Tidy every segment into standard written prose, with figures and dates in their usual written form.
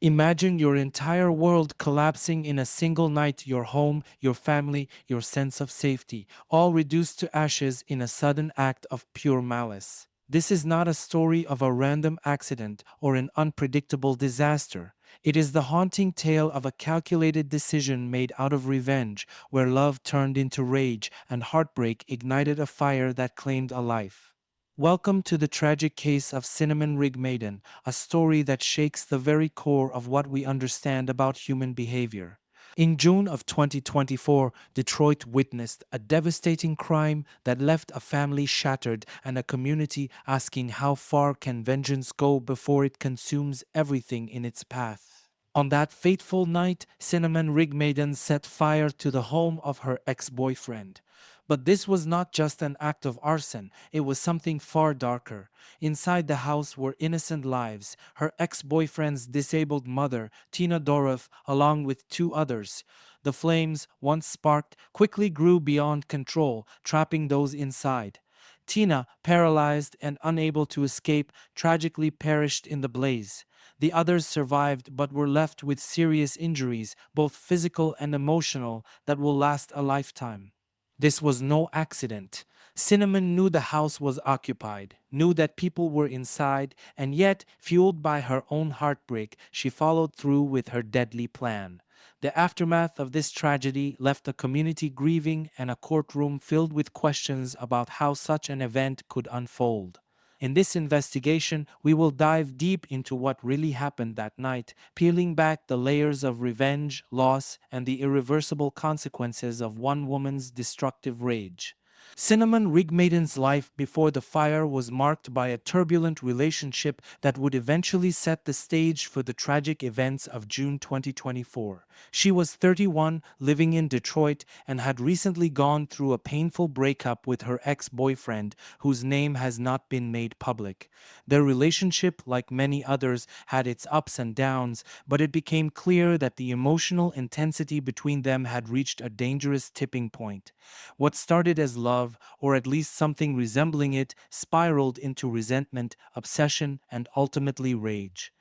Imagine your entire world collapsing in a single night, your home, your family, your sense of safety, all reduced to ashes in a sudden act of pure malice. This is not a story of a random accident or an unpredictable disaster. It is the haunting tale of a calculated decision made out of revenge, where love turned into rage and heartbreak ignited a fire that claimed a life. Welcome to the tragic case of Cinnamon Rig Maiden, a story that shakes the very core of what we understand about human behavior. In June of 2024, Detroit witnessed a devastating crime that left a family shattered and a community asking how far can vengeance go before it consumes everything in its path. On that fateful night, Cinnamon Rig Maiden set fire to the home of her ex-boyfriend. But this was not just an act of arson, it was something far darker. Inside the house were innocent lives, her ex-boyfriend's disabled mother, Tina Dorff, along with two others. The flames, once sparked, quickly grew beyond control, trapping those inside. Tina, paralyzed and unable to escape, tragically perished in the blaze. The others survived but were left with serious injuries, both physical and emotional, that will last a lifetime. This was no accident. Cinnamon knew the house was occupied, knew that people were inside, and yet, fueled by her own heartbreak, she followed through with her deadly plan. The aftermath of this tragedy left a community grieving and a courtroom filled with questions about how such an event could unfold. In this investigation, we will dive deep into what really happened that night, peeling back the layers of revenge, loss, and the irreversible consequences of one woman's destructive rage. Cinnamon Rig Maiden's life before the fire was marked by a turbulent relationship that would eventually set the stage for the tragic events of June 2024. She was 31, living in Detroit, and had recently gone through a painful breakup with her ex-boyfriend, whose name has not been made public. Their relationship, like many others, had its ups and downs, but it became clear that the emotional intensity between them had reached a dangerous tipping point. What started as love, or at least something resembling it, spiraled into resentment, obsession, and ultimately rage.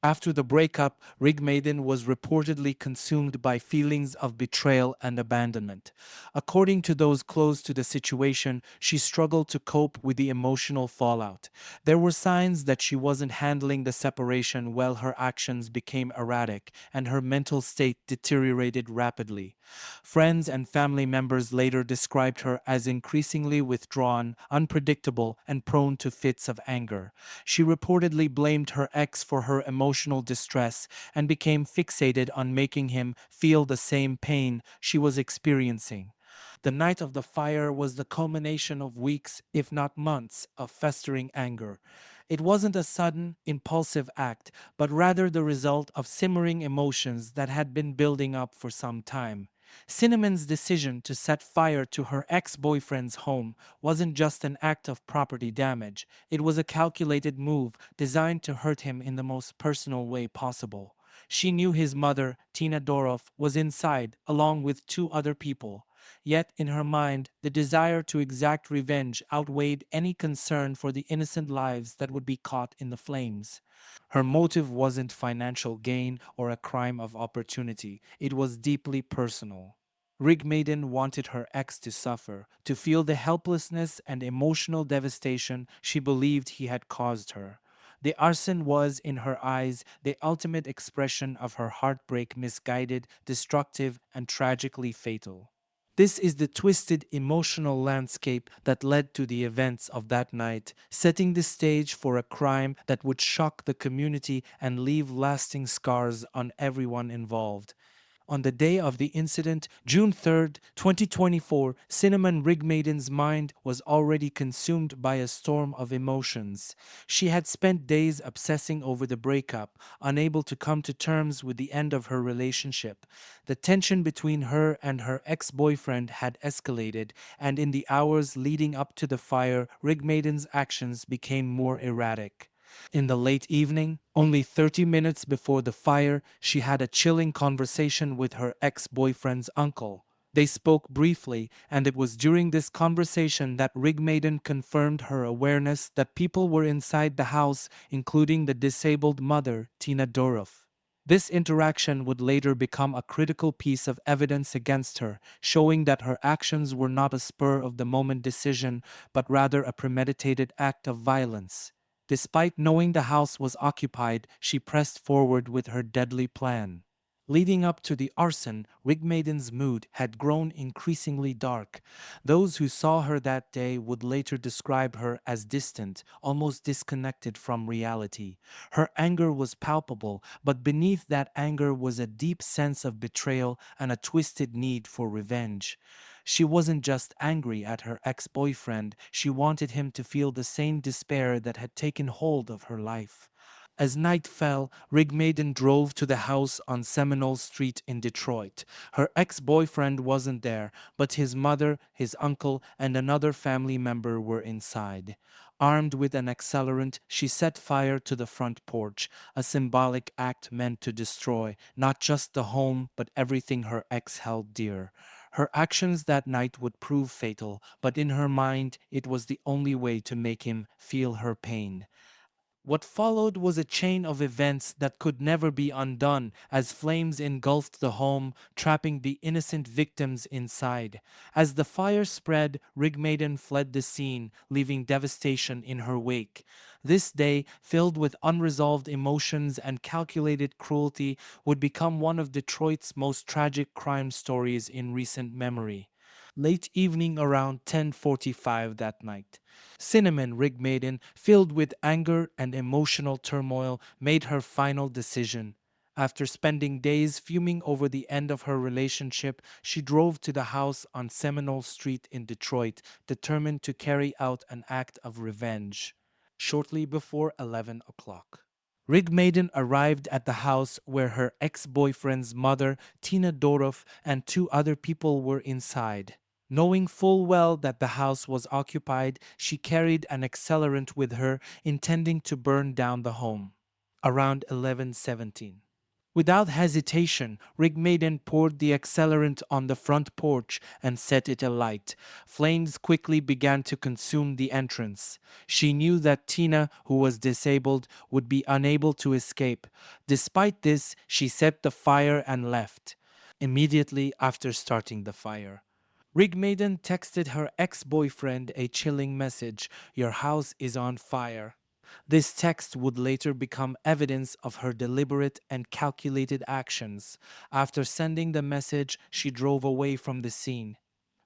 After the breakup, Rig Maiden was reportedly consumed by feelings of betrayal and abandonment. According to those close to the situation, she struggled to cope with the emotional fallout. There were signs that she wasn't handling the separation well. Her actions became erratic, and her mental state deteriorated rapidly. Friends and family members later described her as increasingly withdrawn, unpredictable, and prone to fits of anger. She reportedly blamed her ex for her emotional distress and became fixated on making him feel the same pain she was experiencing. The night of the fire was the culmination of weeks, if not months, of festering anger. It wasn't a sudden, impulsive act, but rather the result of simmering emotions that had been building up for some time. Cinnamon's decision to set fire to her ex-boyfriend's home wasn't just an act of property damage, it was a calculated move designed to hurt him in the most personal way possible. She knew his mother, Tina Dorff, was inside, along with two other people. Yet, in her mind, the desire to exact revenge outweighed any concern for the innocent lives that would be caught in the flames. Her motive wasn't financial gain or a crime of opportunity, it was deeply personal. Rig Maiden wanted her ex to suffer, to feel the helplessness and emotional devastation she believed he had caused her. The arson was, in her eyes, the ultimate expression of her heartbreak, misguided, destructive, and tragically fatal. This is the twisted emotional landscape that led to the events of that night, setting the stage for a crime that would shock the community and leave lasting scars on everyone involved. On the day of the incident, June 3rd, 2024, Cinnamon Rig Maiden's mind was already consumed by a storm of emotions. She had spent days obsessing over the breakup, unable to come to terms with the end of her relationship. The tension between her and her ex-boyfriend had escalated, and in the hours leading up to the fire, Rig Maiden's actions became more erratic. In the late evening, only 30 minutes before the fire, she had a chilling conversation with her ex-boyfriend's uncle. They spoke briefly, and it was during this conversation that Rig Maiden confirmed her awareness that people were inside the house, including the disabled mother, Tina Dorff. This interaction would later become a critical piece of evidence against her, showing that her actions were not a spur of the moment decision, but rather a premeditated act of violence. Despite knowing the house was occupied, she pressed forward with her deadly plan. Leading up to the arson, Rigmaiden's mood had grown increasingly dark. Those who saw her that day would later describe her as distant, almost disconnected from reality. Her anger was palpable, but beneath that anger was a deep sense of betrayal and a twisted need for revenge. She wasn't just angry at her ex boyfriend, she wanted him to feel the same despair that had taken hold of her life. As night fell, Rigmaiden drove to the house on Seminole Street in Detroit. Her ex boyfriend wasn't there, but his mother, his uncle, and another family member were inside. Armed with an accelerant, she set fire to the front porch, a symbolic act meant to destroy not just the home, but everything her ex held dear. Her actions that night would prove fatal, but in her mind, it was the only way to make him feel her pain. What followed was a chain of events that could never be undone as flames engulfed the home, trapping the innocent victims inside. As the fire spread, Rigmaiden fled the scene, leaving devastation in her wake. This day, filled with unresolved emotions and calculated cruelty, would become one of Detroit's most tragic crime stories in recent memory. Late evening around 10:45 that night. Cinnamon Rigmaiden, filled with anger and emotional turmoil, made her final decision. After spending days fuming over the end of her relationship, she drove to the house on Seminole Street in Detroit, determined to carry out an act of revenge. Shortly before 11 o'clock. Rigmaiden arrived at the house where her ex boyfriend's mother, Tina Doroff, and two other people were inside. Knowing full well that the house was occupied, she carried an accelerant with her, intending to burn down the home. Around 11:17. Without hesitation, Rigmaiden poured the accelerant on the front porch and set it alight. Flames quickly began to consume the entrance. She knew that Tina, who was disabled, would be unable to escape. Despite this, she set the fire and left. Immediately after starting the fire, Rigmaiden texted her ex boyfriend a chilling message: "Your house is on fire." This text would later become evidence of her deliberate and calculated actions. After sending the message, she drove away from the scene.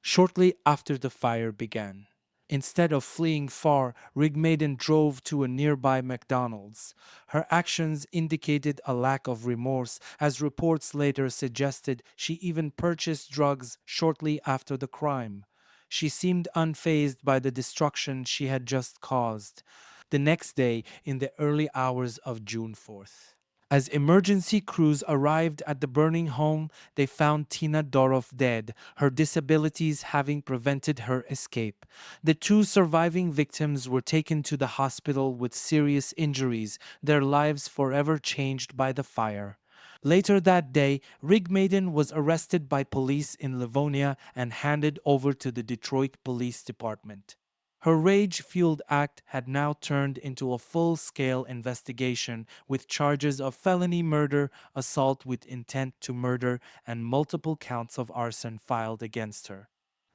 Shortly after the fire began, instead of fleeing far, Rigmaiden drove to a nearby McDonald's. Her actions indicated a lack of remorse, as reports later suggested she even purchased drugs shortly after the crime. She seemed unfazed by the destruction she had just caused. The next day, in the early hours of June 4th, as emergency crews arrived at the burning home, they found Tina Doroff dead, her disabilities having prevented her escape. The two surviving victims were taken to the hospital with serious injuries, their lives forever changed by the fire. Later that day, Rigmaiden was arrested by police in Livonia and handed over to the Detroit Police Department. Her rage fueled act had now turned into a full scale investigation with charges of felony murder, assault with intent to murder, and multiple counts of arson filed against her.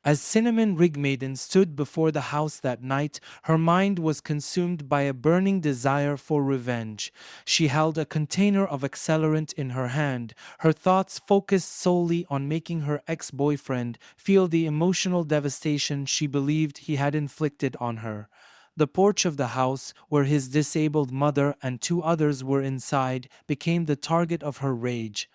As Cinnamon Rigmaiden stood before the house that night, her mind was consumed by a burning desire for revenge. She held a container of accelerant in her hand, her thoughts focused solely on making her ex-boyfriend feel the emotional devastation she believed he had inflicted on her. The porch of the house, where his disabled mother and two others were inside, became the target of her rage.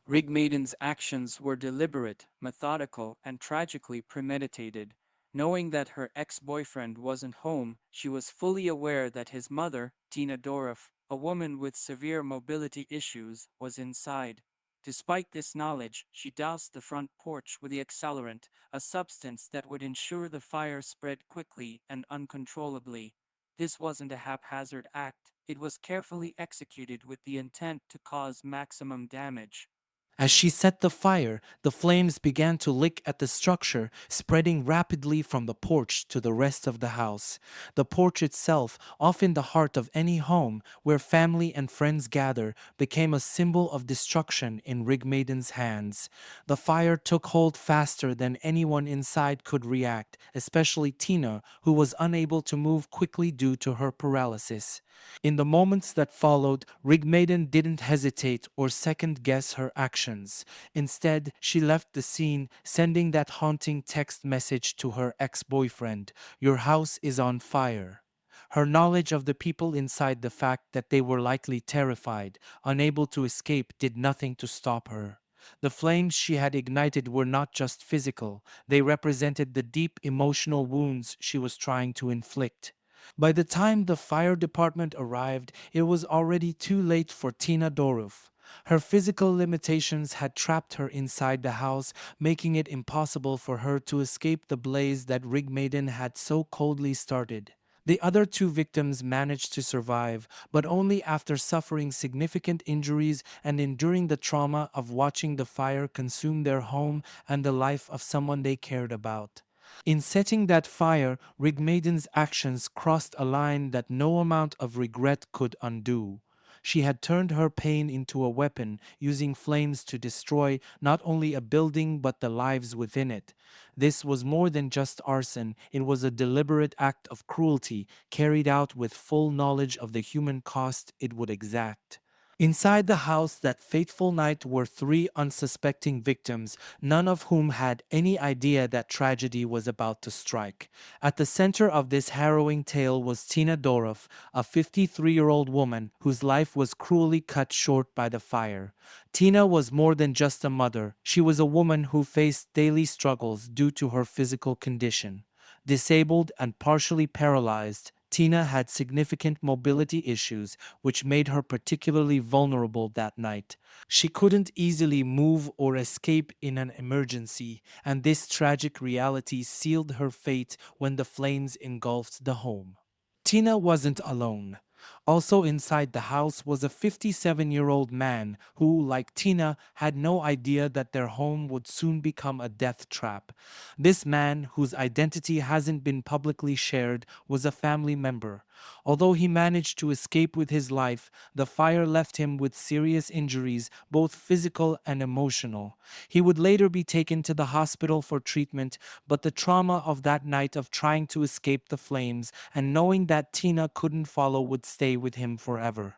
Rigmaiden's actions were deliberate, methodical, and tragically premeditated. Knowing that her ex-boyfriend wasn't home, she was fully aware that his mother, Tina Doroff, a woman with severe mobility issues, was inside. Despite this knowledge, she doused the front porch with the accelerant, a substance that would ensure the fire spread quickly and uncontrollably. This wasn't a haphazard act, it was carefully executed with the intent to cause maximum damage. As she set the fire, the flames began to lick at the structure, spreading rapidly from the porch to the rest of the house. The porch itself, often the heart of any home where family and friends gather, became a symbol of destruction in Rigmaiden's hands. The fire took hold faster than anyone inside could react, especially Tina, who was unable to move quickly due to her paralysis. In the moments that followed, Rigmaiden didn't hesitate or second guess her actions. Instead, she left the scene, sending that haunting text message to her ex-boyfriend: "Your house is on fire." Her knowledge of the people inside, the fact that they were likely terrified, unable to escape, did nothing to stop her. The flames she had ignited were not just physical, they represented the deep emotional wounds she was trying to inflict. By the time the fire department arrived, it was already too late for Tina Doruf. Her physical limitations had trapped her inside the house, making it impossible for her to escape the blaze that Rigmaiden had so coldly started. The other two victims managed to survive, but only after suffering significant injuries and enduring the trauma of watching the fire consume their home and the life of someone they cared about. In setting that fire, Rigmaiden's actions crossed a line that no amount of regret could undo. She had turned her pain into a weapon, using flames to destroy not only a building but the lives within it. This was more than just arson, it was a deliberate act of cruelty carried out with full knowledge of the human cost it would exact. Inside the house that fateful night were three unsuspecting victims, none of whom had any idea that tragedy was about to strike. At the center of this harrowing tale was Tina Dorov, a 53-year-old woman whose life was cruelly cut short by the fire. Tina was more than just a mother. She was a woman who faced daily struggles due to her physical condition. Disabled and partially paralyzed, Tina had significant mobility issues, which made her particularly vulnerable that night. She couldn't easily move or escape in an emergency, and this tragic reality sealed her fate when the flames engulfed the home. Tina wasn't alone. Also inside the house was a 57-year-old man who, like Tina, had no idea that their home would soon become a death trap. This man, whose identity hasn't been publicly shared, was a family member. Although he managed to escape with his life, the fire left him with serious injuries, both physical and emotional. He would later be taken to the hospital for treatment, but the trauma of that night of trying to escape the flames and knowing that Tina couldn't follow would stay with him forever.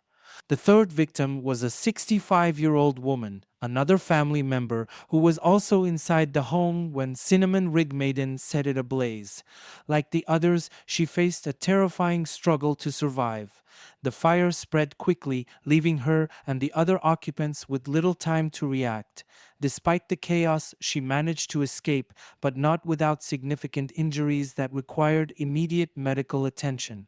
The third victim was a 65-year-old woman, another family member who was also inside the home when Cinnamon Rigmaiden set it ablaze. Like the others, she faced a terrifying struggle to survive. The fire spread quickly, leaving her and the other occupants with little time to react. Despite the chaos, she managed to escape, but not without significant injuries that required immediate medical attention.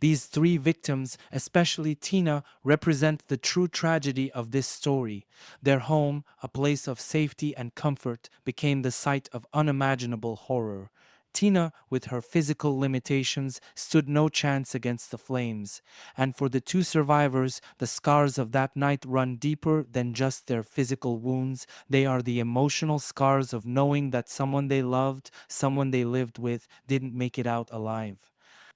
These three victims, especially Tina, represent the true tragedy of this story. Their home, a place of safety and comfort, became the site of unimaginable horror. Tina, with her physical limitations, stood no chance against the flames. And for the two survivors, the scars of that night run deeper than just their physical wounds. They are the emotional scars of knowing that someone they loved, someone they lived with, didn't make it out alive.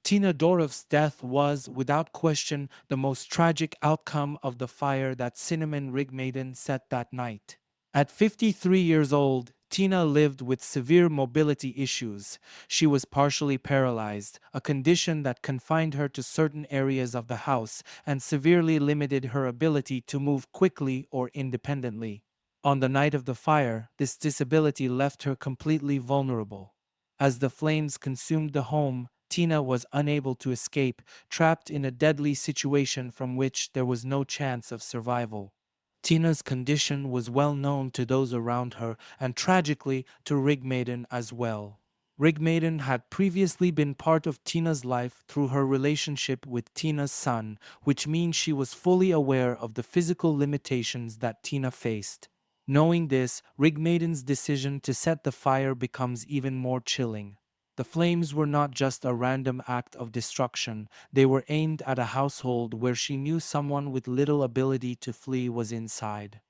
Tina Dorov's death was, without question, the most tragic outcome of the fire that Cinnamon Rigmaiden set that night. At 53 years old, Tina lived with severe mobility issues. She was partially paralyzed, a condition that confined her to certain areas of the house and severely limited her ability to move quickly or independently. On the night of the fire, this disability left her completely vulnerable. As the flames consumed the home, Tina was unable to escape, trapped in a deadly situation from which there was no chance of survival. Tina's condition was well known to those around her and tragically to Rigmaiden as well. Rigmaiden had previously been part of Tina's life through her relationship with Tina's son, which means she was fully aware of the physical limitations that Tina faced. Knowing this, Rigmaiden's decision to set the fire becomes even more chilling. The flames were not just a random act of destruction, they were aimed at a household where she knew someone with little ability to flee was inside.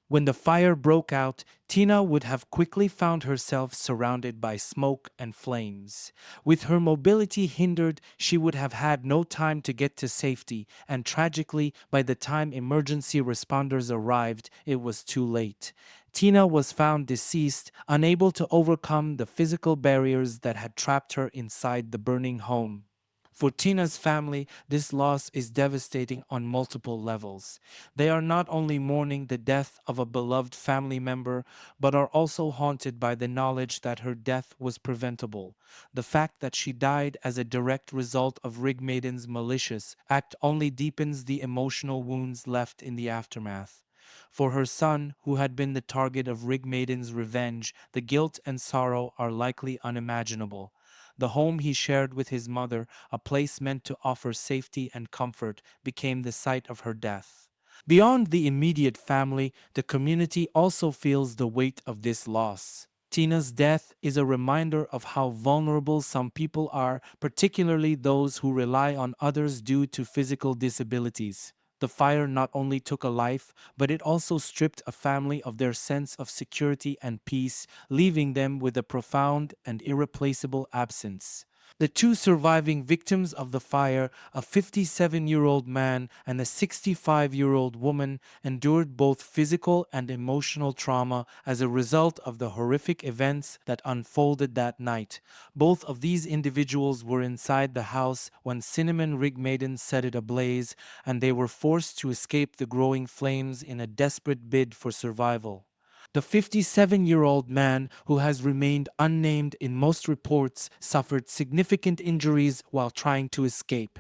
When the fire broke out, Tina would have quickly found herself surrounded by smoke and flames. With her mobility hindered, she would have had no time to get to safety, and tragically, by the time emergency responders arrived, it was too late. Tina was found deceased, unable to overcome the physical barriers that had trapped her inside the burning home. For Tina's family, this loss is devastating on multiple levels. They are not only mourning the death of a beloved family member, but are also haunted by the knowledge that her death was preventable. The fact that she died as a direct result of Rigmaiden's malicious act only deepens the emotional wounds left in the aftermath. For her son, who had been the target of Rigmaiden's revenge, the guilt and sorrow are likely unimaginable. The home he shared with his mother, a place meant to offer safety and comfort, became the site of her death. Beyond the immediate family, the community also feels the weight of this loss. Tina's death is a reminder of how vulnerable some people are, particularly those who rely on others due to physical disabilities. The fire not only took a life, but it also stripped a family of their sense of security and peace, leaving them with a profound and irreplaceable absence. The two surviving victims of the fire, a 57-year-old man and a 65-year-old woman, endured both physical and emotional trauma as a result of the horrific events that unfolded that night. Both of these individuals were inside the house when Cinnamon Rig Maiden set it ablaze, and they were forced to escape the growing flames in a desperate bid for survival. The 57-year-old man, who has remained unnamed in most reports, suffered significant injuries while trying to escape.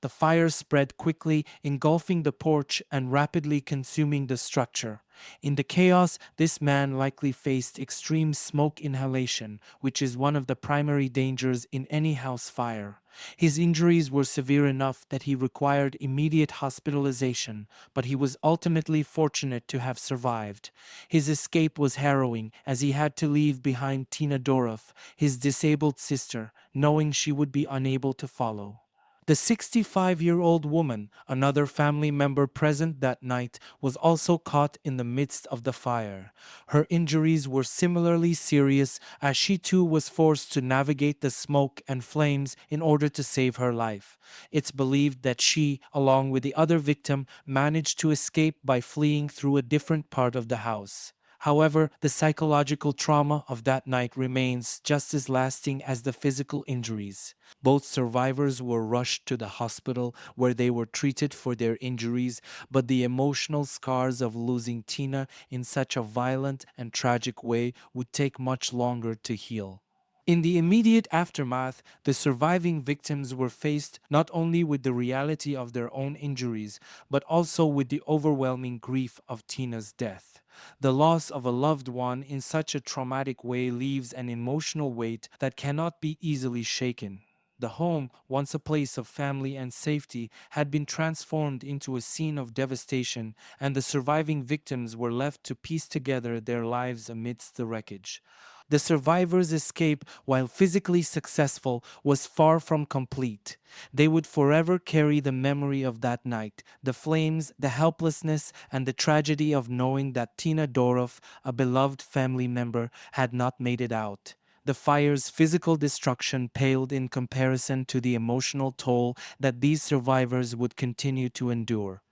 The fire spread quickly, engulfing the porch and rapidly consuming the structure. In the chaos, this man likely faced extreme smoke inhalation, which is one of the primary dangers in any house fire. His injuries were severe enough that he required immediate hospitalization, but he was ultimately fortunate to have survived. His escape was harrowing, as he had to leave behind Tina Dorff, his disabled sister, knowing she would be unable to follow. The 65-year-old woman, another family member present that night, was also caught in the midst of the fire. Her injuries were similarly serious, as she too was forced to navigate the smoke and flames in order to save her life. It's believed that she, along with the other victim, managed to escape by fleeing through a different part of the house. However, the psychological trauma of that night remains just as lasting as the physical injuries. Both survivors were rushed to the hospital where they were treated for their injuries, but the emotional scars of losing Tina in such a violent and tragic way would take much longer to heal. In the immediate aftermath, the surviving victims were faced not only with the reality of their own injuries, but also with the overwhelming grief of Tina's death. The loss of a loved one in such a traumatic way leaves an emotional weight that cannot be easily shaken. The home, once a place of family and safety, had been transformed into a scene of devastation, and the surviving victims were left to piece together their lives amidst the wreckage. The survivors' escape, while physically successful, was far from complete. They would forever carry the memory of that night, the flames, the helplessness, and the tragedy of knowing that Tina Dorff, a beloved family member, had not made it out. The fire's physical destruction paled in comparison to the emotional toll that these survivors would continue to endure.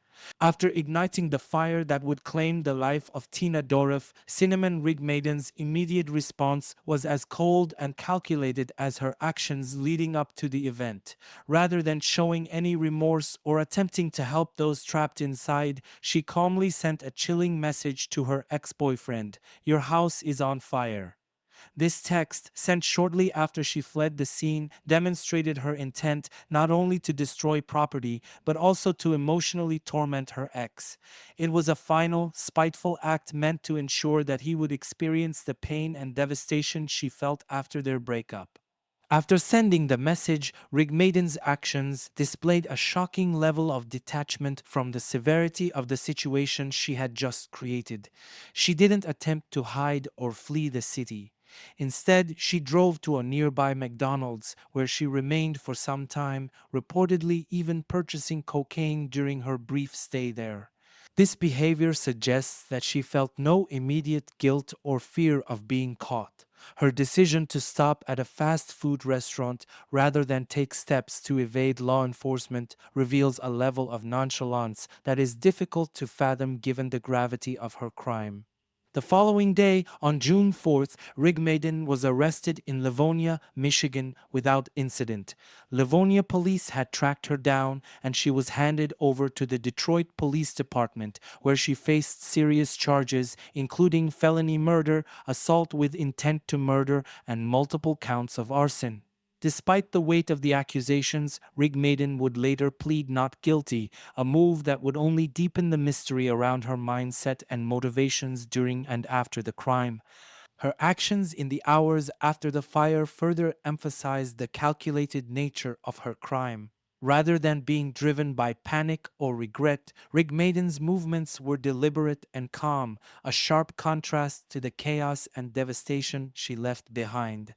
After igniting the fire that would claim the life of Tina Dorff, Cinnamon Rig Maiden's immediate response was as cold and calculated as her actions leading up to the event. Rather than showing any remorse or attempting to help those trapped inside, she calmly sent a chilling message to her ex-boyfriend: "Your house is on fire." This text, sent shortly after she fled the scene, demonstrated her intent not only to destroy property, but also to emotionally torment her ex. It was a final, spiteful act meant to ensure that he would experience the pain and devastation she felt after their breakup. After sending the message, Rigmaiden's actions displayed a shocking level of detachment from the severity of the situation she had just created. She didn't attempt to hide or flee the city. Instead, she drove to a nearby McDonald's where she remained for some time, reportedly even purchasing cocaine during her brief stay there. This behavior suggests that she felt no immediate guilt or fear of being caught. Her decision to stop at a fast food restaurant rather than take steps to evade law enforcement reveals a level of nonchalance that is difficult to fathom given the gravity of her crime. The following day, on June 4th, Rigmaiden was arrested in Livonia, Michigan, without incident. Livonia police had tracked her down, and she was handed over to the Detroit Police Department, where she faced serious charges, including felony murder, assault with intent to murder, and multiple counts of arson. Despite the weight of the accusations, Rigmaiden would later plead not guilty, a move that would only deepen the mystery around her mindset and motivations during and after the crime. Her actions in the hours after the fire further emphasized the calculated nature of her crime. Rather than being driven by panic or regret, Rigmaiden's movements were deliberate and calm, a sharp contrast to the chaos and devastation she left behind.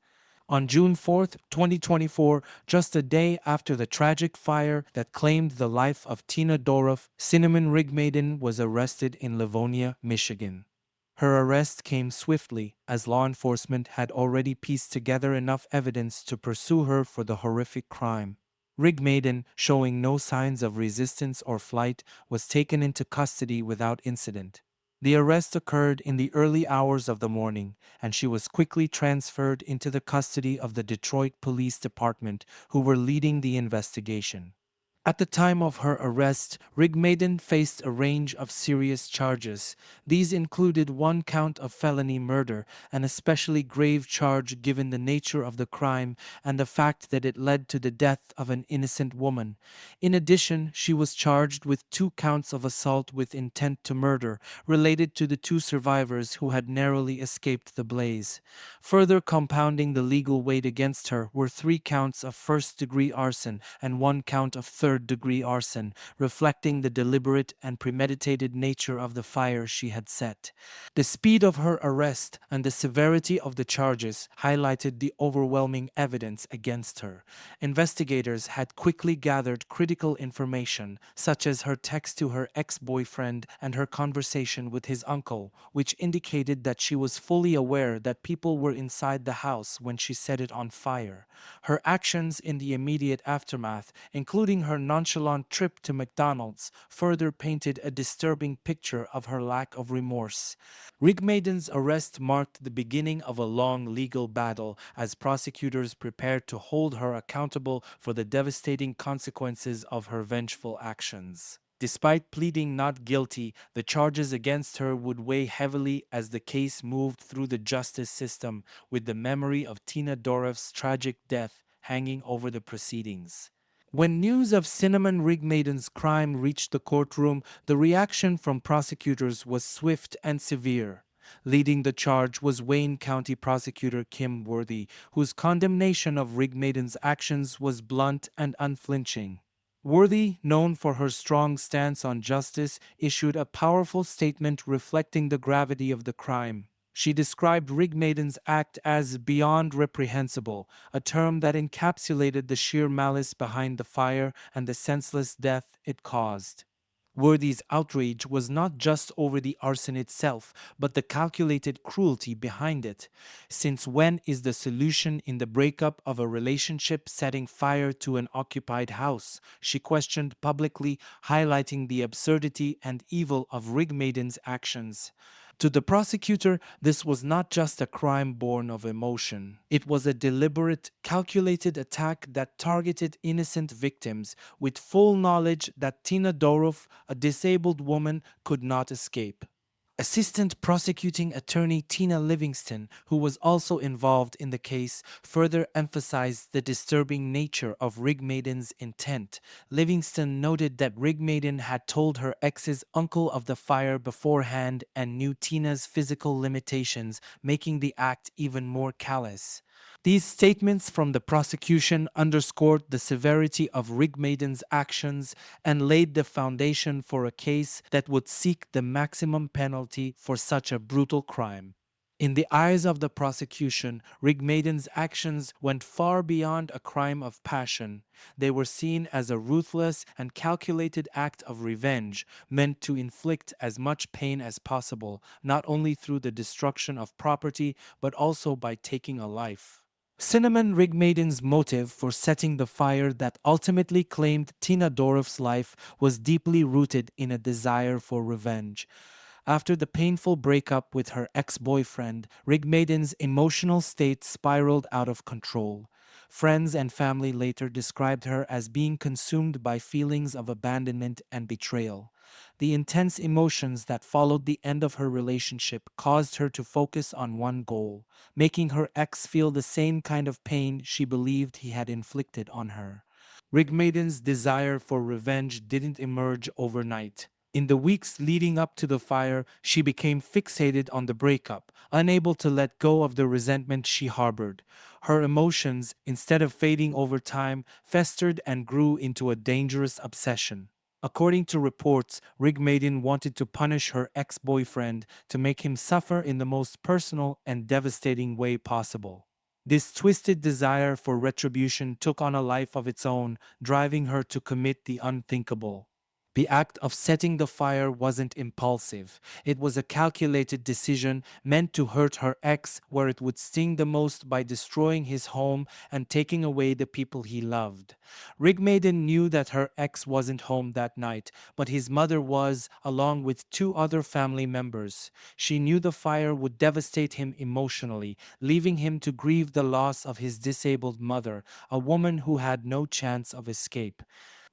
On June 4th, 2024, just a day after the tragic fire that claimed the life of Tina Doroff, Cinnamon Rigmaiden was arrested in Livonia, Michigan. Her arrest came swiftly, as law enforcement had already pieced together enough evidence to pursue her for the horrific crime. Rigmaiden, showing no signs of resistance or flight, was taken into custody without incident. The arrest occurred in the early hours of the morning, and she was quickly transferred into the custody of the Detroit Police Department, who were leading the investigation. At the time of her arrest, Rigmaiden faced a range of serious charges. These included one count of felony murder, an especially grave charge given the nature of the crime and the fact that it led to the death of an innocent woman. In addition, she was charged with 2 counts of assault with intent to murder, related to the 2 survivors who had narrowly escaped the blaze. Further compounding the legal weight against her were 3 counts of first-degree arson and 1 count of third-degree arson, reflecting the deliberate and premeditated nature of the fire she had set. The speed of her arrest and the severity of the charges highlighted the overwhelming evidence against her. Investigators had quickly gathered critical information, such as her text to her ex-boyfriend and her conversation with his uncle, which indicated that she was fully aware that people were inside the house when she set it on fire. Her actions in the immediate aftermath, including her nonchalant trip to McDonald's, further painted a disturbing picture of her lack of remorse. Rigmaiden's arrest marked the beginning of a long legal battle as prosecutors prepared to hold her accountable for the devastating consequences of her vengeful actions. Despite pleading not guilty, the charges against her would weigh heavily as the case moved through the justice system, with the memory of Tina Doroff's tragic death hanging over the proceedings. When news of Cinnamon Rigmaiden's crime reached the courtroom, the reaction from prosecutors was swift and severe. Leading the charge was Wayne County Prosecutor Kim Worthy, whose condemnation of Rigmaiden's actions was blunt and unflinching. Worthy, known for her strong stance on justice, issued a powerful statement reflecting the gravity of the crime. She described Rigmaiden's act as beyond reprehensible, a term that encapsulated the sheer malice behind the fire and the senseless death it caused. Worthy's outrage was not just over the arson itself, but the calculated cruelty behind it. Since when is the solution in the breakup of a relationship setting fire to an occupied house? She questioned publicly, highlighting the absurdity and evil of Rigmaiden's actions. To the prosecutor, this was not just a crime born of emotion. It was a deliberate, calculated attack that targeted innocent victims with full knowledge that Tina Doroff, a disabled woman, could not escape. Assistant Prosecuting Attorney Tina Livingston, who was also involved in the case, further emphasized the disturbing nature of Rigmaiden's intent. Livingston noted that Rigmaiden had told her ex's uncle of the fire beforehand and knew Tina's physical limitations, making the act even more callous. These statements from the prosecution underscored the severity of Rigmaiden's actions and laid the foundation for a case that would seek the maximum penalty for such a brutal crime. In the eyes of the prosecution, Rigmaden's actions went far beyond a crime of passion. They were seen as a ruthless and calculated act of revenge, meant to inflict as much pain as possible, not only through the destruction of property, but also by taking a life. Cinnamon Rigmaden's motive for setting the fire that ultimately claimed Tina Dorff's life was deeply rooted in a desire for revenge. After the painful breakup with her ex-boyfriend, Rigmaden's emotional state spiraled out of control. Friends and family later described her as being consumed by feelings of abandonment and betrayal. The intense emotions that followed the end of her relationship caused her to focus on one goal, making her ex feel the same kind of pain she believed he had inflicted on her. Rigmaden's desire for revenge didn't emerge overnight. In the weeks leading up to the fire, she became fixated on the breakup, unable to let go of the resentment she harbored. Her emotions, instead of fading over time, festered and grew into a dangerous obsession. According to reports, Rigmaden wanted to punish her ex-boyfriend to make him suffer in the most personal and devastating way possible. This twisted desire for retribution took on a life of its own, driving her to commit the unthinkable. The act of setting the fire wasn't impulsive. It was a calculated decision meant to hurt her ex where it would sting the most by destroying his home and taking away the people he loved. Rigmaden knew that her ex wasn't home that night, but his mother was, along with two other family members. She knew the fire would devastate him emotionally, leaving him to grieve the loss of his disabled mother, a woman who had no chance of escape.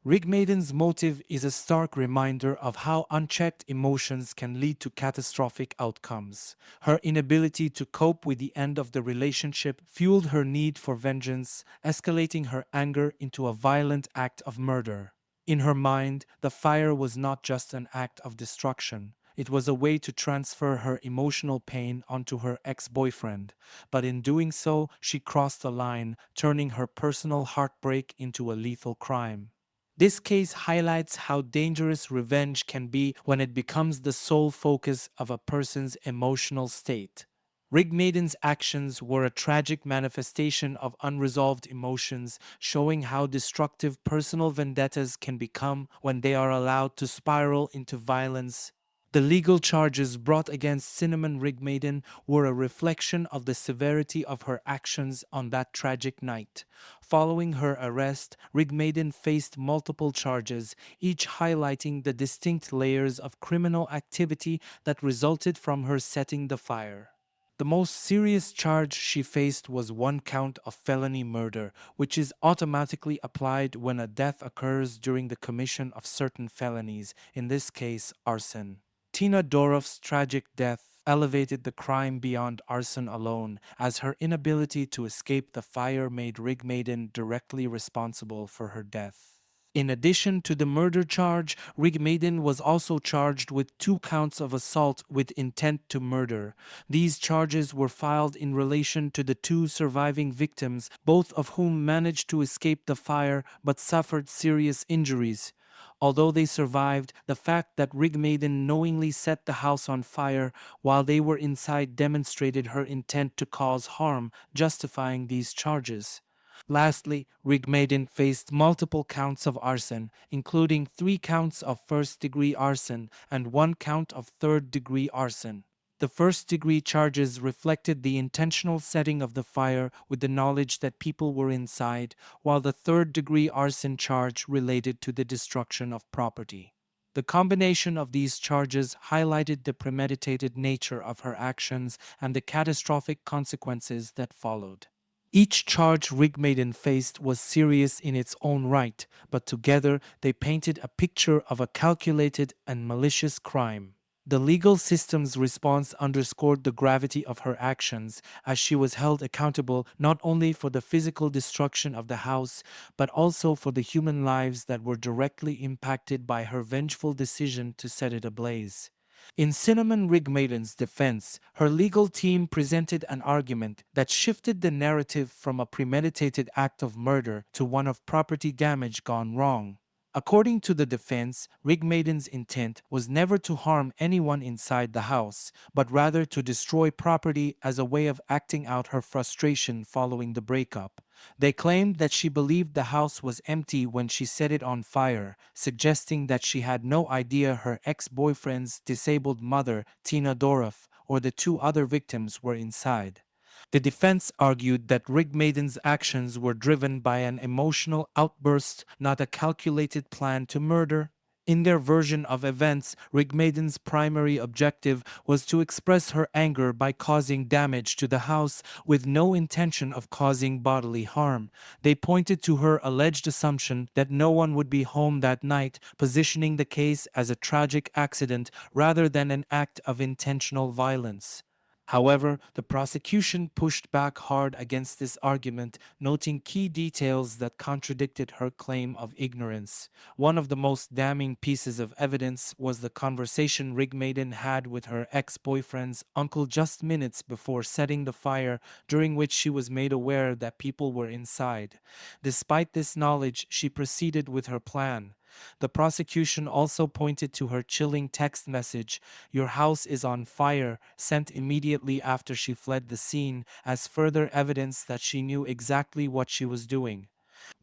Rigmaden's motive is a stark reminder of how unchecked emotions can lead to catastrophic outcomes. Her inability to cope with the end of the relationship fueled her need for vengeance, escalating her anger into a violent act of murder. In her mind, the fire was not just an act of destruction. It was a way to transfer her emotional pain onto her ex-boyfriend, but in doing so, she crossed a line, turning her personal heartbreak into a lethal crime. This case highlights how dangerous revenge can be when it becomes the sole focus of a person's emotional state. Rigmaden's actions were a tragic manifestation of unresolved emotions, showing how destructive personal vendettas can become when they are allowed to spiral into violence. The legal charges brought against Cinnamon Rigmaden were a reflection of the severity of her actions on that tragic night. Following her arrest, Rigmaden faced multiple charges, each highlighting the distinct layers of criminal activity that resulted from her setting the fire. The most serious charge she faced was one count of felony murder, which is automatically applied when a death occurs during the commission of certain felonies, in this case, arson. Tina Dorff's tragic death elevated the crime beyond arson alone, as her inability to escape the fire made Rigmaden directly responsible for her death. In addition to the murder charge, Rigmaden was also charged with 2 counts of assault with intent to murder. These charges were filed in relation to the two surviving victims, both of whom managed to escape the fire but suffered serious injuries. Although they survived, the fact that Rigmaden knowingly set the house on fire while they were inside demonstrated her intent to cause harm, justifying these charges. Lastly, Rigmaden faced multiple counts of arson, including 3 counts of first-degree arson and 1 count of third-degree arson. The first-degree charges reflected the intentional setting of the fire with the knowledge that people were inside, while the third-degree arson charge related to the destruction of property. The combination of these charges highlighted the premeditated nature of her actions and the catastrophic consequences that followed. Each charge Rigmaden faced was serious in its own right, but together they painted a picture of a calculated and malicious crime. The legal system's response underscored the gravity of her actions, as she was held accountable not only for the physical destruction of the house, but also for the human lives that were directly impacted by her vengeful decision to set it ablaze. In Cinnamon Rigmaden's defense, her legal team presented an argument that shifted the narrative from a premeditated act of murder to one of property damage gone wrong. According to the defense, Rigmaiden's intent was never to harm anyone inside the house, but rather to destroy property as a way of acting out her frustration following the breakup. They claimed that she believed the house was empty when she set it on fire, suggesting that she had no idea her ex-boyfriend's disabled mother, Tina Dorff, or the two other victims were inside. The defense argued that Rigmaiden's actions were driven by an emotional outburst, not a calculated plan to murder. In their version of events, Rigmaiden's primary objective was to express her anger by causing damage to the house with no intention of causing bodily harm. They pointed to her alleged assumption that no one would be home that night, positioning the case as a tragic accident rather than an act of intentional violence. However, the prosecution pushed back hard against this argument, noting key details that contradicted her claim of ignorance. One of the most damning pieces of evidence was the conversation Rigmaiden had with her ex-boyfriend's uncle just minutes before setting the fire, during which she was made aware that people were inside. Despite this knowledge, she proceeded with her plan. The prosecution also pointed to her chilling text message, "Your house is on fire," sent immediately after she fled the scene, as further evidence that she knew exactly what she was doing.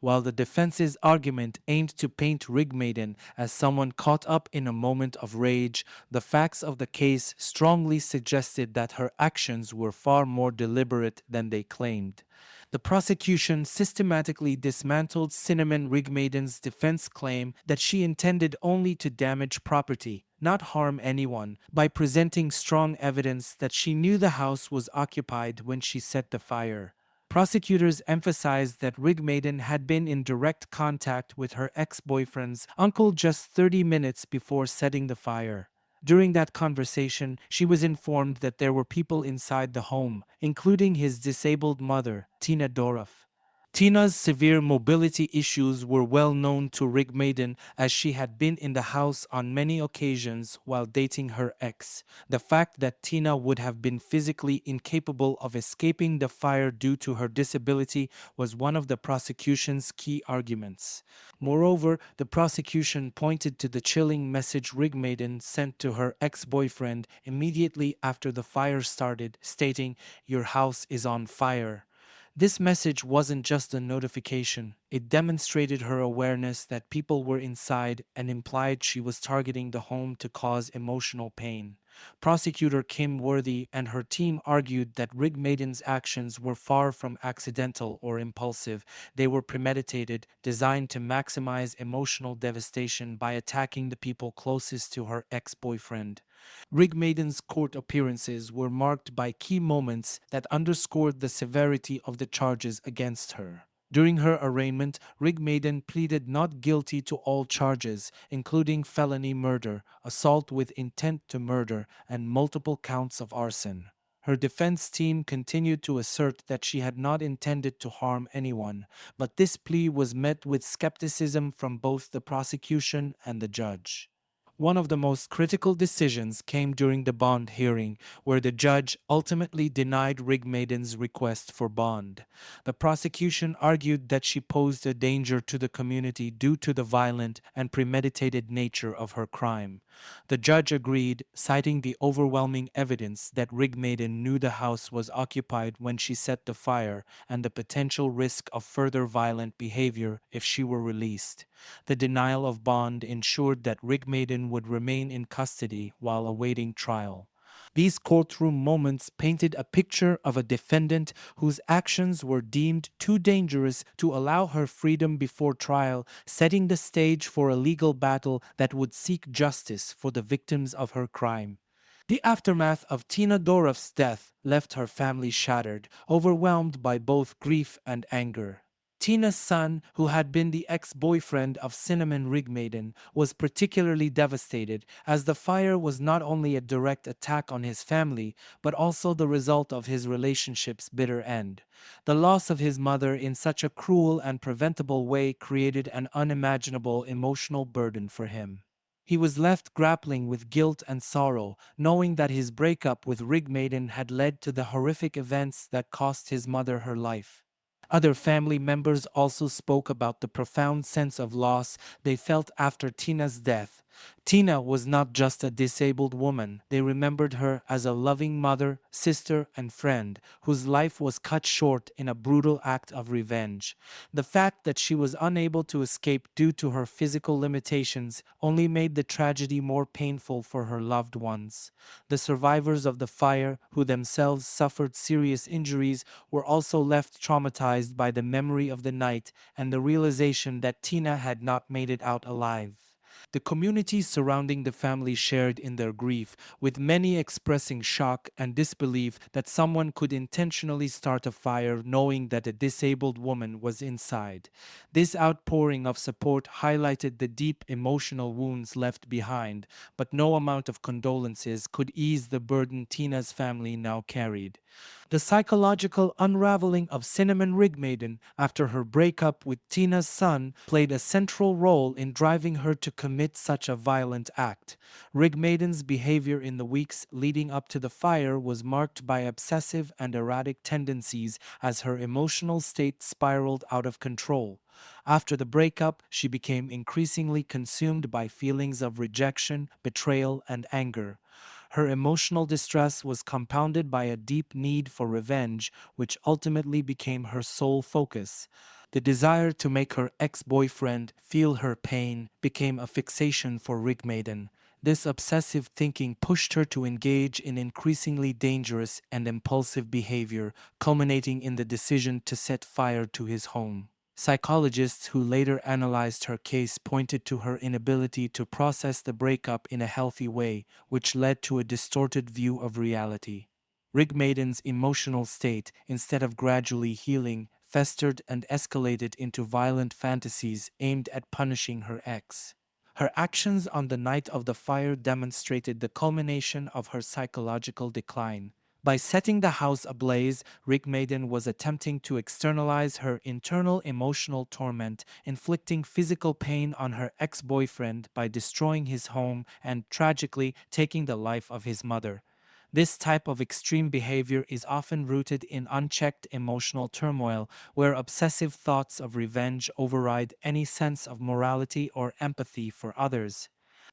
While the defense's argument aimed to paint Rigmaiden as someone caught up in a moment of rage, the facts of the case strongly suggested that her actions were far more deliberate than they claimed. The prosecution systematically dismantled Cinnamon Rigmaiden's defense claim that she intended only to damage property, not harm anyone, by presenting strong evidence that she knew the house was occupied when she set the fire. Prosecutors emphasized that Rigmaiden had been in direct contact with her ex-boyfriend's uncle just 30 minutes before setting the fire. During that conversation, she was informed that there were people inside the home, including his disabled mother, Tina Dorff. Tina's severe mobility issues were well known to Rigmaiden, as she had been in the house on many occasions while dating her ex. The fact that Tina would have been physically incapable of escaping the fire due to her disability was one of the prosecution's key arguments. Moreover, the prosecution pointed to the chilling message Rigmaiden sent to her ex-boyfriend immediately after the fire started, stating, "Your house is on fire." This message wasn't just a notification, it demonstrated her awareness that people were inside and implied she was targeting the home to cause emotional pain. Prosecutor Kim Worthy and her team argued that Rigmaiden's actions were far from accidental or impulsive. They were premeditated, designed to maximize emotional devastation by attacking the people closest to her ex-boyfriend. Rigmaiden's court appearances were marked by key moments that underscored the severity of the charges against her. During her arraignment, Rigmaiden pleaded not guilty to all charges, including felony murder, assault with intent to murder, and multiple counts of arson. Her defense team continued to assert that she had not intended to harm anyone, but this plea was met with skepticism from both the prosecution and the judge. One of the most critical decisions came during the bond hearing, where the judge ultimately denied Rigmaiden's request for bond. The prosecution argued that she posed a danger to the community due to the violent and premeditated nature of her crime. The judge agreed, citing the overwhelming evidence that Rigmaiden knew the house was occupied when she set the fire and the potential risk of further violent behavior if she were released. The denial of bond ensured that Rigmaiden would remain in custody while awaiting trial. These courtroom moments painted a picture of a defendant whose actions were deemed too dangerous to allow her freedom before trial, setting the stage for a legal battle that would seek justice for the victims of her crime. The aftermath of Tina Dorff's death left her family shattered, overwhelmed by both grief and anger. Tina's son, who had been the ex-boyfriend of Cinnamon Rigmaiden, was particularly devastated, as the fire was not only a direct attack on his family, but also the result of his relationship's bitter end. The loss of his mother in such a cruel and preventable way created an unimaginable emotional burden for him. He was left grappling with guilt and sorrow, knowing that his breakup with Rigmaiden had led to the horrific events that cost his mother her life. Other family members also spoke about the profound sense of loss they felt after Tina's death. Tina was not just a disabled woman, they remembered her as a loving mother, sister, and friend whose life was cut short in a brutal act of revenge. The fact that she was unable to escape due to her physical limitations only made the tragedy more painful for her loved ones. The survivors of the fire, who themselves suffered serious injuries, were also left traumatized by the memory of the night and the realization that Tina had not made it out alive. The community surrounding the family shared in their grief, with many expressing shock and disbelief that someone could intentionally start a fire knowing that a disabled woman was inside. This outpouring of support highlighted the deep emotional wounds left behind, but no amount of condolences could ease the burden Tina's family now carried. The psychological unraveling of Cinnamon Rigmaiden after her breakup with Tina's son played a central role in driving her to commit such a violent act. Rigmaiden's behavior in the weeks leading up to the fire was marked by obsessive and erratic tendencies as her emotional state spiraled out of control. After the breakup, she became increasingly consumed by feelings of rejection, betrayal, and anger. Her emotional distress was compounded by a deep need for revenge, which ultimately became her sole focus. The desire to make her ex-boyfriend feel her pain became a fixation for Rigmaiden. This obsessive thinking pushed her to engage in increasingly dangerous and impulsive behavior, culminating in the decision to set fire to his home. Psychologists who later analyzed her case pointed to her inability to process the breakup in a healthy way, which led to a distorted view of reality. Rigmaiden's emotional state, instead of gradually healing, festered and escalated into violent fantasies aimed at punishing her ex. Her actions on the night of the fire demonstrated the culmination of her psychological decline. By setting the house ablaze, Rigmaiden was attempting to externalize her internal emotional torment, inflicting physical pain on her ex-boyfriend by destroying his home and, tragically, taking the life of his mother. This type of extreme behavior is often rooted in unchecked emotional turmoil, where obsessive thoughts of revenge override any sense of morality or empathy for others.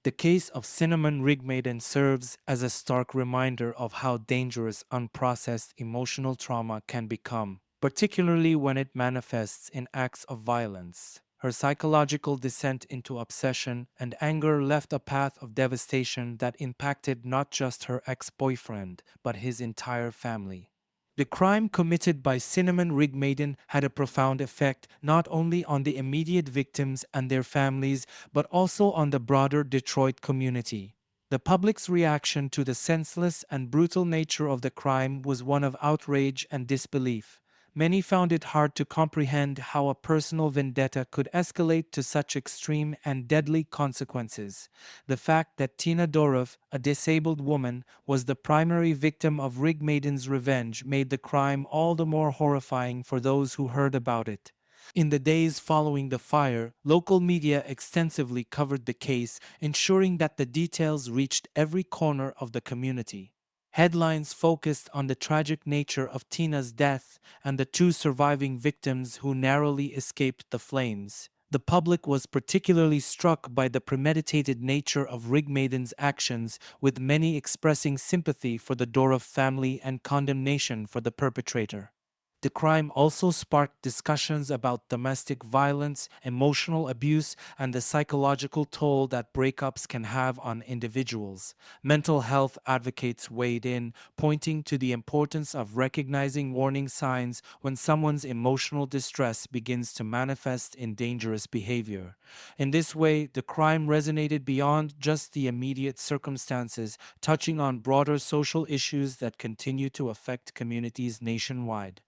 The case of Cinnamon Rigmaiden serves as a stark reminder of how dangerous unprocessed emotional trauma can become, particularly when it manifests in acts of violence. Her psychological descent into obsession and anger left a path of devastation that impacted not just her ex-boyfriend, but his entire family. The crime committed by Cinnamon Rigmaiden had a profound effect not only on the immediate victims and their families, but also on the broader Detroit community. The public's reaction to the senseless and brutal nature of the crime was one of outrage and disbelief. Many found it hard to comprehend how a personal vendetta could escalate to such extreme and deadly consequences. The fact that Tina Dorov, a disabled woman, was the primary victim of Rigmaiden's revenge made the crime all the more horrifying for those who heard about it. In the days following the fire, local media extensively covered the case, ensuring that the details reached every corner of the community. Headlines focused on the tragic nature of Tina's death and the two surviving victims who narrowly escaped the flames. The public was particularly struck by the premeditated nature of Rigmaiden's actions, with many expressing sympathy for the Dorov family and condemnation for the perpetrator. The crime also sparked discussions about domestic violence, emotional abuse, and the psychological toll that breakups can have on individuals. Mental health advocates weighed in, pointing to the importance of recognizing warning signs when someone's emotional distress begins to manifest in dangerous behavior. In this way, the crime resonated beyond just the immediate circumstances, touching on broader social issues that continue to affect communities nationwide.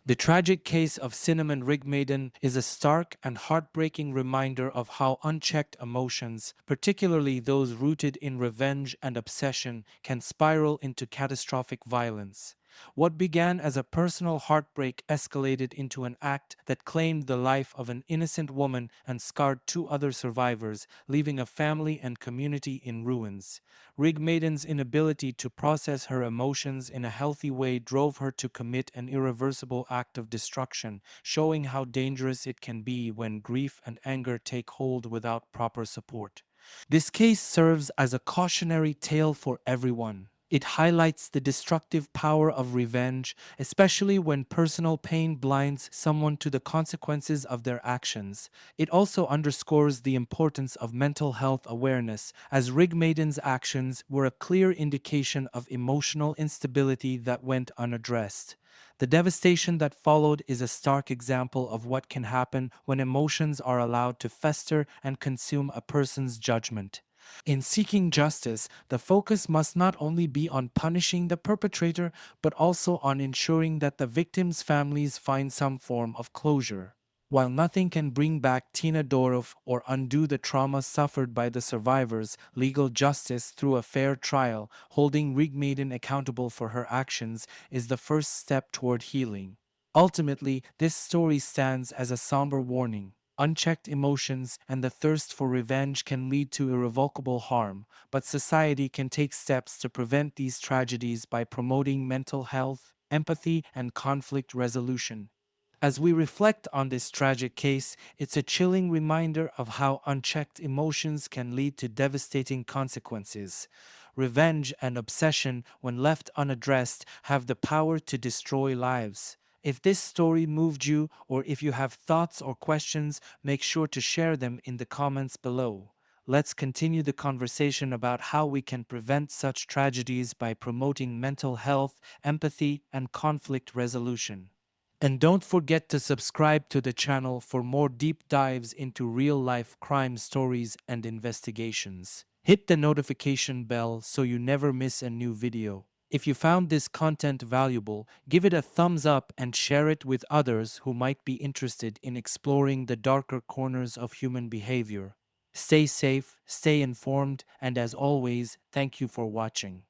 The tragic case of Cinnamon Rigmaiden is a stark and heartbreaking reminder of how unchecked emotions, particularly those rooted in revenge and obsession, can spiral into catastrophic violence. What began as a personal heartbreak escalated into an act that claimed the life of an innocent woman and scarred two other survivors, leaving a family and community in ruins. Rig Maiden's inability to process her emotions in a healthy way drove her to commit an irreversible act of destruction, showing how dangerous it can be when grief and anger take hold without proper support. This case serves as a cautionary tale for everyone. It highlights the destructive power of revenge, especially when personal pain blinds someone to the consequences of their actions. It also underscores the importance of mental health awareness, as Rig Maiden's actions were a clear indication of emotional instability that went unaddressed. The devastation that followed is a stark example of what can happen when emotions are allowed to fester and consume a person's judgment. In seeking justice, the focus must not only be on punishing the perpetrator, but also on ensuring that the victims' families find some form of closure. While nothing can bring back Tina Dorov or undo the trauma suffered by the survivors, legal justice through a fair trial, holding Rig Maiden accountable for her actions, is the first step toward healing. Ultimately, this story stands as a somber warning. Unchecked emotions and the thirst for revenge can lead to irrevocable harm, but society can take steps to prevent these tragedies by promoting mental health, empathy, and conflict resolution. As we reflect on this tragic case, it's a chilling reminder of how unchecked emotions can lead to devastating consequences. Revenge and obsession, when left unaddressed, have the power to destroy lives. If this story moved you, or if you have thoughts or questions, make sure to share them in the comments below. Let's continue the conversation about how we can prevent such tragedies by promoting mental health, empathy, and conflict resolution. And don't forget to subscribe to the channel for more deep dives into real life crime stories and investigations. Hit the notification bell so you never miss a new video. If you found this content valuable, give it a thumbs up and share it with others who might be interested in exploring the darker corners of human behavior. Stay safe, stay informed, and as always, thank you for watching.